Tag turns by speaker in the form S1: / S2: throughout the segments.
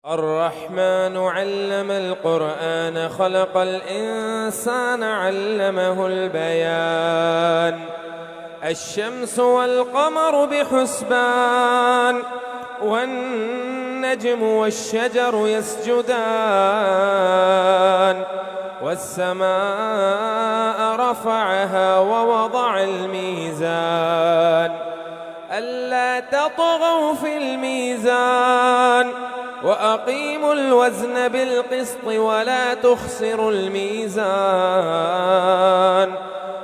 S1: الرحمن علم القرآن خلق الإنسان علمه البيان. الشمس والقمر بحسبان والنجم والشجر يسجدان والسماء رفعها ووضع الميزان ألا تطغوا في الميزان وأقيموا الوزن بالقسط ولا تخسروا الميزان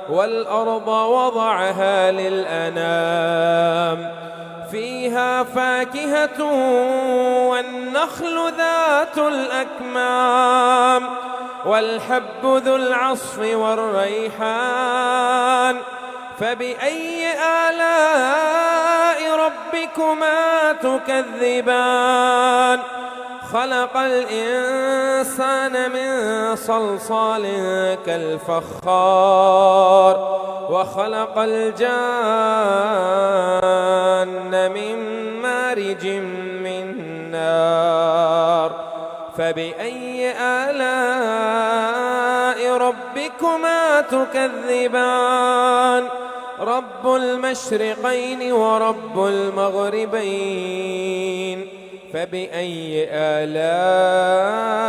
S1: والأرض وضعها للأنام فيها فاكهة والنخل ذات الأكمام والحب ذو العصف والريحان فبأي آلاء ربكما تكذبان خلق الإنسان من صلصال كالفخار وخلق الجان من مارج من نار فبأي آلاء ربكما تكذبان رب المشرقين ورب المغربين فبأي آلاء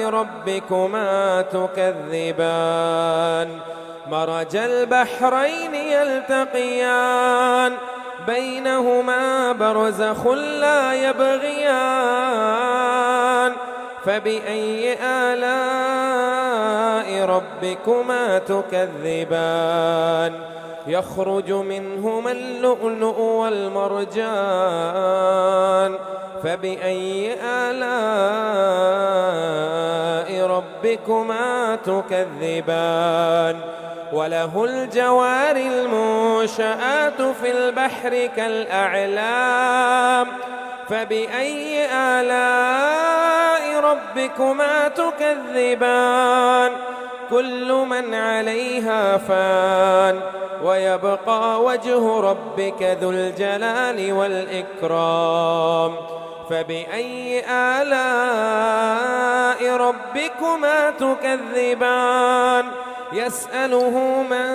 S1: ربكما تكذبان مرج البحرين يلتقيان بينهما برزخ لا يبغيان فبأي آلاء ربكما تكذبان يخرج منهما اللؤلؤ والمرجان فبأي آلاء ربكما تكذبان وله الجوار المنشآت في البحر كالأعلام فبأي آلاء ربكما تكذبان كل من عليها فان ويبقى وجه ربك ذو الجلال والإكرام فبأي آلاء ربكما تكذبان يسأله من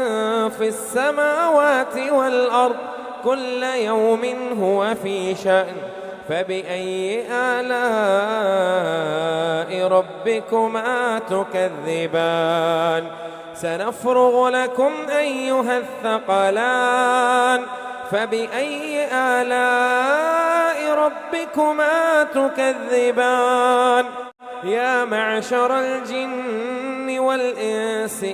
S1: في السماوات والأرض كل يوم هو في شأن فبأي آلاء ربكما تكذبان سنفرغ لكم أيها الثقلان فبأي آلاء ربكما تكذبان يا معشر الجن والإنس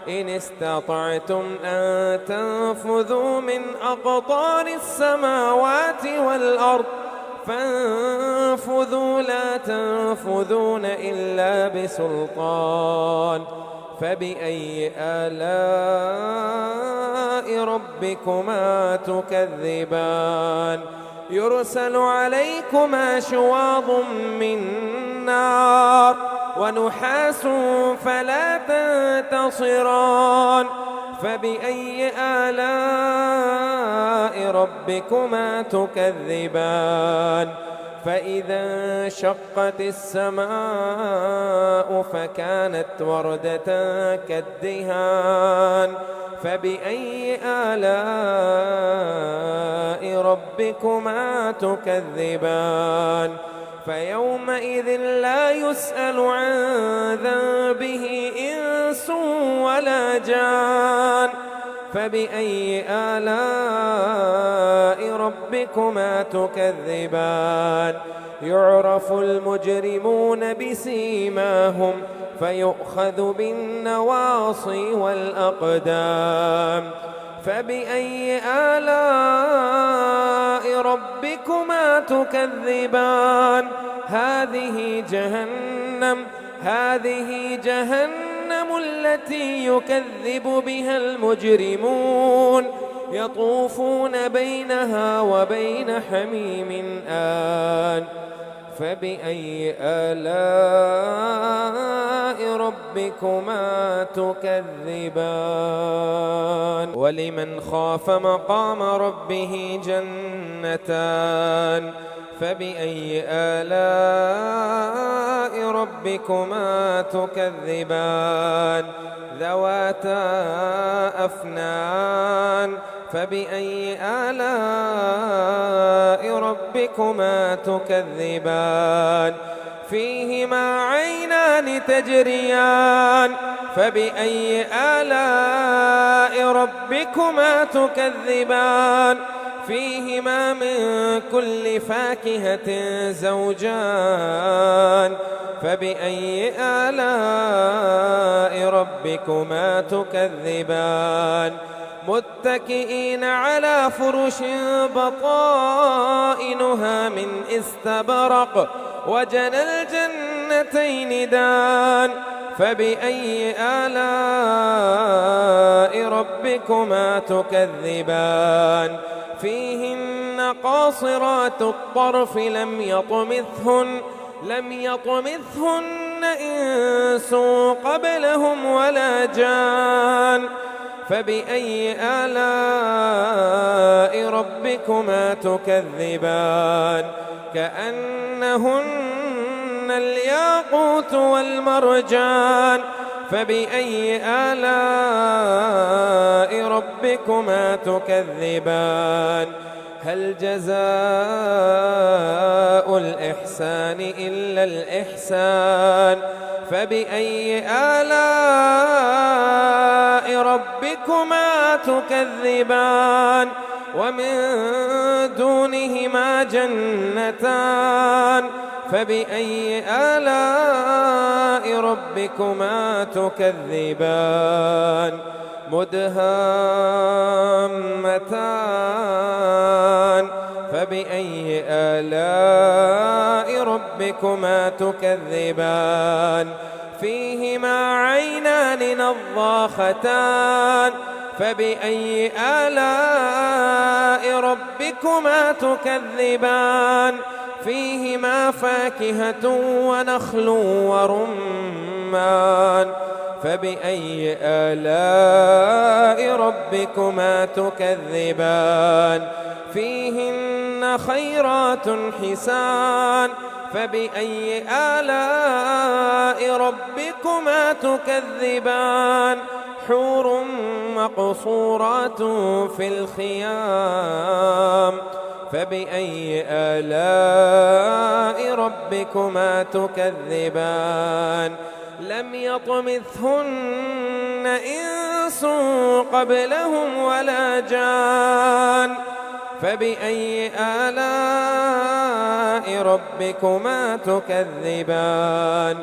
S1: إن استطعتم أن تنفذوا من أقطار السماوات والأرض فانفذوا لا تنفذون إلا بسلطان فبأي آلاء ربكما تكذبان يرسل عليكما شواظ من نار ونحاس فلا تنتصران فبأي آلاء ربكما تكذبان فإذا انشقت السماء فكانت وردة كالدهان فبأي آلاء ربكما تكذبان فيومئذ لا يسأل عن ذنبه إنس ولا جان فبأي آلاء ربكما تكذبان يعرف المجرمون بسيماهم فيؤخذ بالنواصي والأقدام فبأي آلاء ربكما تكذبان هذه جهنم التي يكذب بها المجرمون يطوفون بينها وبين حميم آن فبأي آلاء ربكما تكذبان ولمن خاف مقام ربه جنتان فبأي آلاء ربكما تكذبان ذواتا أفنان فبأي آلاء ربكما تكذبان فيهما عينان تجريان فبأي آلاء ربكما تكذبان فيهما من كل فاكهة زوجان فبأي آلاء ربكما تكذبان متكئين على فرش بطائنها من استبرق وجنى الجنتين دان فبأي آلاء ربكما تكذبان فيهن قاصرات الطرف لم يطمثهن إنس قبلهم ولا جان فبأي آلاء ربكما تكذبان كأنهن الياقوت والمرجان فبأي آلاء ربكما تكذبان هل جزاء الإحسان إلا الإحسان فبأي آلاء ربكما تكذبان ومن دونهما جنتان فبأي آلاء ربكما تكذبان مدهامتان فبأي آلاء ربكما تكذبان فيهما عينان نضاختان فبأي آلاء ربكما تكذبان فيهما فاكهة ونخل ورمان فبأي آلاء ربكما تكذبان فيهن خيرات حسان فبأي آلاء ربكما تكذبان حور مقصورات في الخيام فبأي آلاء ربكما تكذبان لم يطمثهن إنس قبلهم ولا جان فبأي آلاء ربكما تكذبان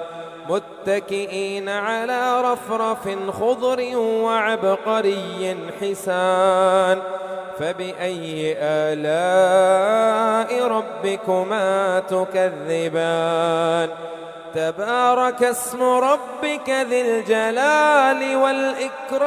S1: متكئين على رفرف خضر وعبقري حسان فبأي آلاء ربكما تكذبان تبارك اسم ربك ذي الجلال والإكرام